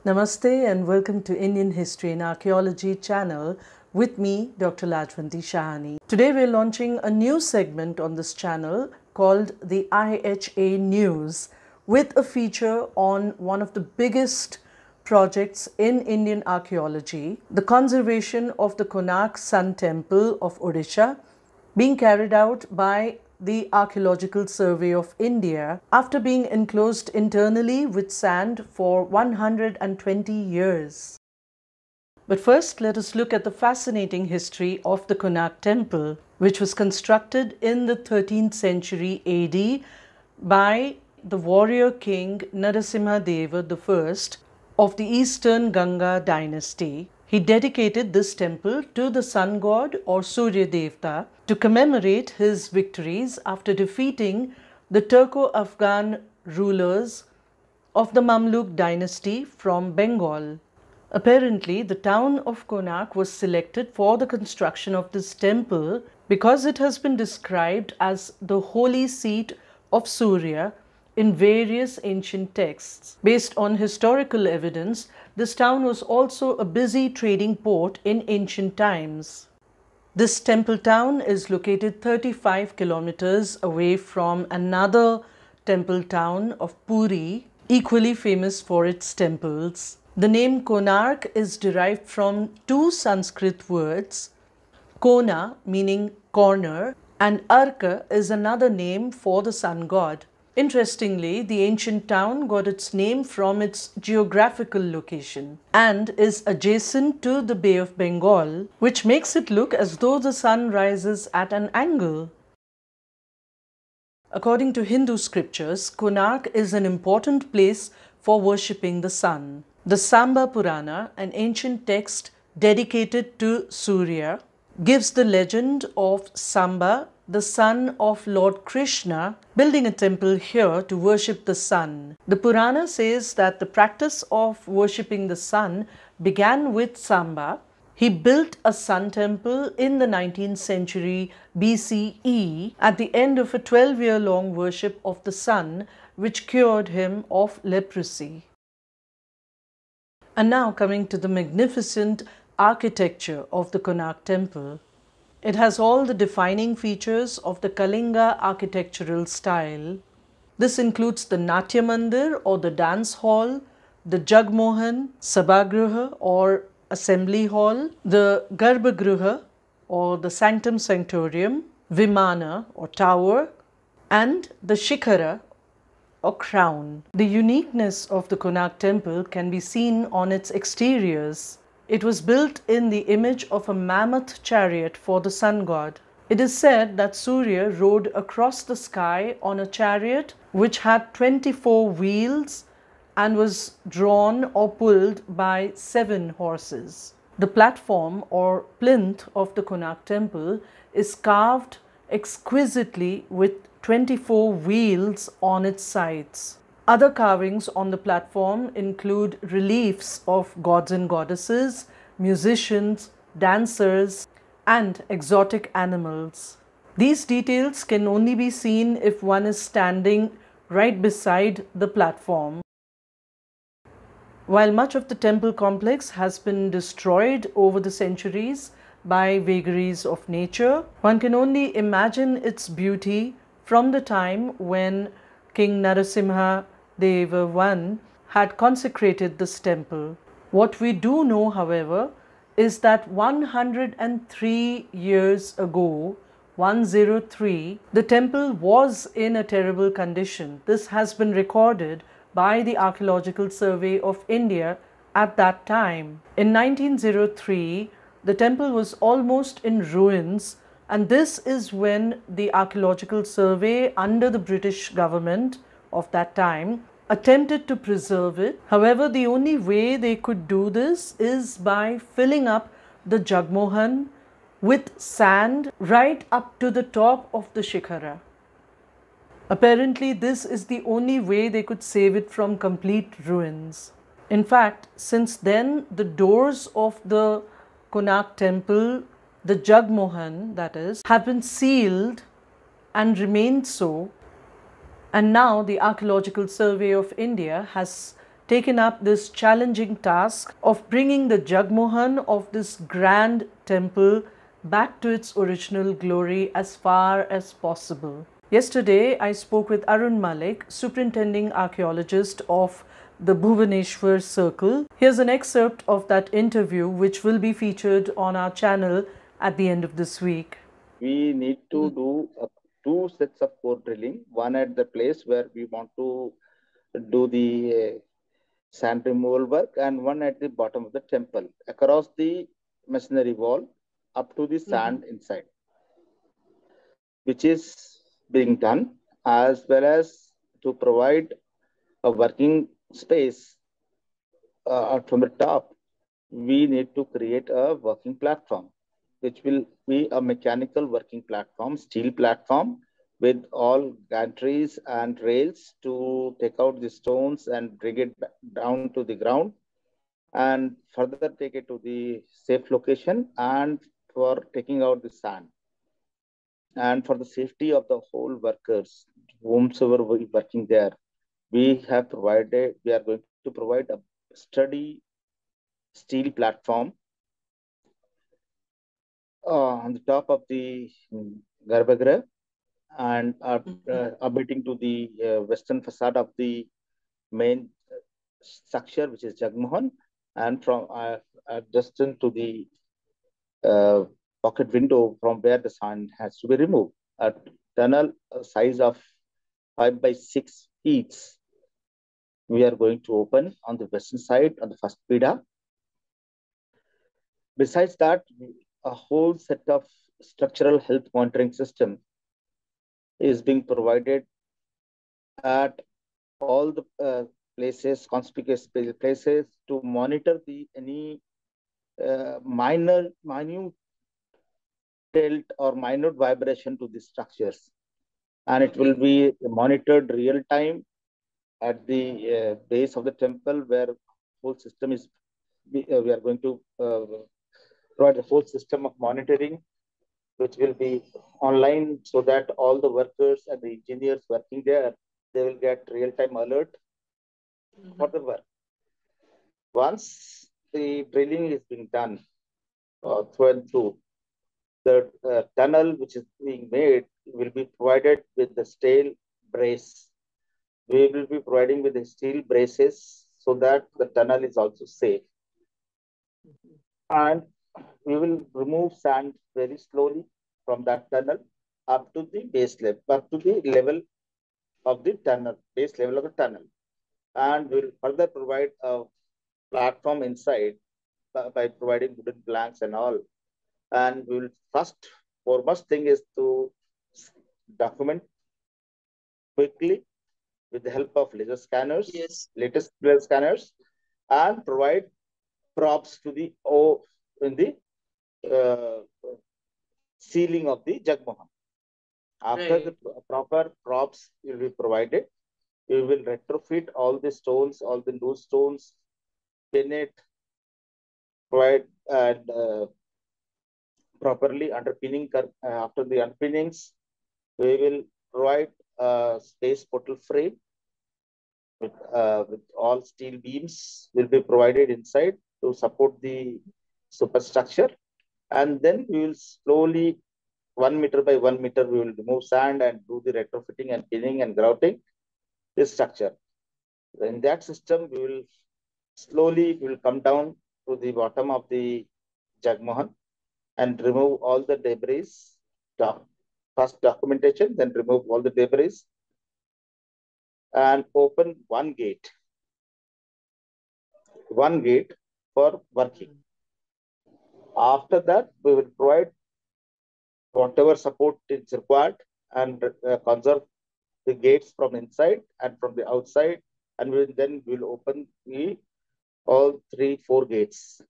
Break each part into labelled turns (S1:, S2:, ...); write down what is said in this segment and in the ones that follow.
S1: Namaste and welcome to Indian History and Archaeology channel with me, Dr. Lajwanti Shahani. Today we're launching a new segment on this channel called the IHA News with a feature on one of the biggest projects in Indian archaeology, the conservation of the Konark Sun Temple of Odisha, being carried out by the Archaeological Survey of India after being enclosed internally with sand for 120 years. But first, let us look at the fascinating history of the Konark Temple, which was constructed in the 13th century AD by the warrior king Narasimha Deva I of the Eastern Ganga dynasty. He dedicated this temple to the sun god or Surya Devta to commemorate his victories after defeating the Turco-Afghan rulers of the Mamluk dynasty from Bengal. Apparently, the town of Konark was selected for the construction of this temple because it has been described as the holy seat of Surya in various ancient texts. Based on historical evidence, this town was also a busy trading port in ancient times. This temple town is located 35 kilometers away from another temple town of Puri, equally famous for its temples. The name Konark is derived from two Sanskrit words, Kona meaning corner and Arka is another name for the sun god. Interestingly, the ancient town got its name from its geographical location and is adjacent to the Bay of Bengal, which makes it look as though the sun rises at an angle. According to Hindu scriptures, Konark is an important place for worshipping the sun. The Samba Purana, an ancient text dedicated to Surya, gives the legend of Samba, the son of Lord Krishna, building a temple here to worship the sun. The Purana says that the practice of worshipping the sun began with Samba. He built a sun temple in the 19th century BCE at the end of a 12-year-long worship of the sun, which cured him of leprosy. And now coming to the magnificent architecture of the Konark Temple. It has all the defining features of the Kalinga architectural style. This includes the Natya Mandir or the dance hall, the Jagmohan, Sabhagriha or assembly hall, the Garbhagriha or the Sanctum Sanctorium, Vimana or tower, and the Shikhara or crown. The uniqueness of the Konark Temple can be seen on its exteriors. It was built in the image of a mammoth chariot for the sun god. It is said that Surya rode across the sky on a chariot which had 24 wheels and was drawn or pulled by 7 horses. The platform or plinth of the Konark Temple is carved exquisitely with 24 wheels on its sides. Other carvings on the platform include reliefs of gods and goddesses, musicians, dancers, and exotic animals. These details can only be seen if one is standing right beside the platform. While much of the temple complex has been destroyed over the centuries by vagaries of nature, one can only imagine its beauty from the time when King Narasimha Deva I had consecrated this temple. What we do know, however, is that 103 years ago, 103, the temple was in a terrible condition. This has been recorded by the Archaeological Survey of India at that time. In 1903, the temple was almost in ruins, and this is when the Archaeological Survey under the British government of that time attempted to preserve it. However, the only way they could do this is by filling up the Jagmohan with sand right up to the top of the Shikhara. Apparently, this is the only way they could save it from complete ruins. In fact, since then, the doors of the Konark Temple, the Jagmohan that is, have been sealed and remained so. And now the Archaeological Survey of India has taken up this challenging task of bringing the Jagmohan of this grand temple back to its original glory as far as possible. Yesterday, I spoke with Arun Malik, superintending archaeologist of the Bhubaneswar Circle. Here's an excerpt of that interview, which will be featured on our channel at the end of this week.
S2: We need to do two sets of core drilling, one at the place where we want to do the sand removal work, and one at the bottom of the temple, across the masonry wall up to the sand inside, which is being done, as well as to provide a working space from the top. We need to create a working platform, which will be a mechanical working platform, steel platform, with all gantries and rails to take out the stones and bring it down to the ground, and further take it to the safe location, and for taking out the sand. And for the safety of the whole workers, whomsoever will be working there, we are going to provide a sturdy steel platform on the top of the Garbhagriha, and abutting to the western facade of the main structure, which is Jagmohan, and from adjacent to the pocket window from where the sand has to be removed. A tunnel size of 5 by 6 feet we are going to open on the western side on the first pida. Besides that, a whole set of structural health monitoring system is being provided at all the places, conspicuous places, to monitor any minute tilt or minute vibration to the structures. And it will be monitored real time at the base of the temple, where whole system is, we are going to provide a whole system of monitoring, which will be online, so that all the workers and the engineers working there, they will get real-time alert for the work. Once the drilling is being done through and through, the tunnel which is being made will be provided with the steel brace. We will be providing with the steel braces so that the tunnel is also safe. And we will remove sand very slowly from that tunnel up to the base level, up to the level of the tunnel, base level of the tunnel. And we'll further provide a platform inside by providing wooden planks and all. And we will foremost thing is to document quickly with the help of laser scanners, latest laser scanners, and provide props to the in the ceiling of the Jagmohan. After the proper props will be provided, we will retrofit all the stones, all the loose stones, pin it, provide and properly underpinning. After the underpinnings, we will provide a space portal frame with all steel beams will be provided inside to support the superstructure. And then we will slowly, 1 meter by 1 meter, we will remove sand and do the retrofitting and pinning and grouting this structure. In that system, we will come down to the bottom of the Jagmohan and remove all the debris. First documentation, then remove all the debris and open one gate for working. After that, we will provide whatever support is required and conserve the gates from inside and from the outside, and then we'll open all 3-4 gates.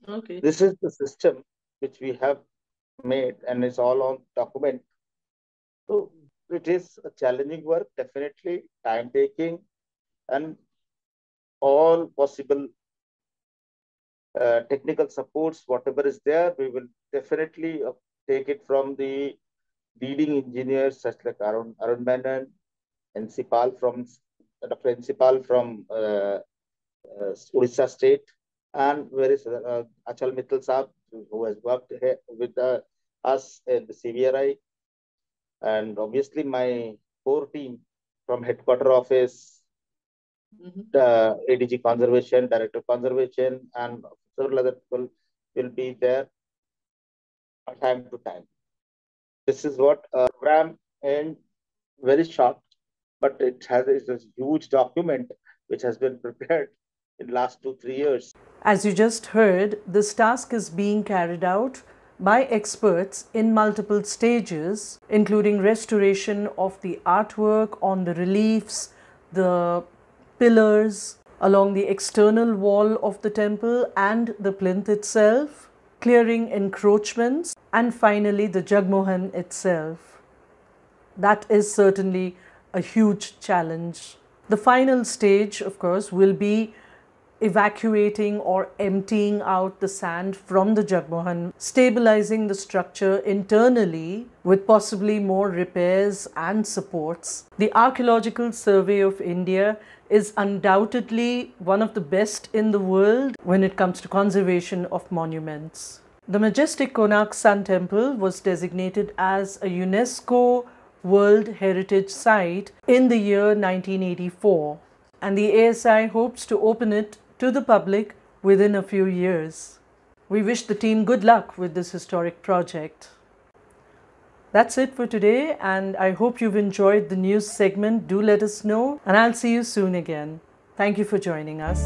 S2: Okay. This is the system which we have made, and it's all on document. So it is a challenging work, definitely time taking, and all possible technical supports, whatever is there, we will definitely take it from the leading engineers such like Arun Menon, NC Pal from the principal from Odisha state, and where is Achal Mittal Saab, who has worked here with us in the CVRI, and obviously my core team from headquarter office, the ADG Conservation, Director of Conservation, and several other people will be there time to time. This is what program, and very short, but it has a huge document which has been prepared in last 2-3 years.
S1: As you just heard, this task is being carried out by experts in multiple stages, including restoration of the artwork on the reliefs, the pillars along the external wall of the temple and the plinth itself, clearing encroachments, and finally the Jagmohan itself. That is certainly a huge challenge. The final stage, of course, will be evacuating or emptying out the sand from the Jagmohan, stabilizing the structure internally with possibly more repairs and supports. The Archaeological Survey of India is undoubtedly one of the best in the world when it comes to conservation of monuments. The majestic Konark Sun Temple was designated as a UNESCO World Heritage Site in the year 1984, and the ASI hopes to open it to the public within a few years. We wish the team good luck with this historic project. That's it for today, and I hope you've enjoyed the news segment. Do let us know, and I'll see you soon again. Thank you for joining us.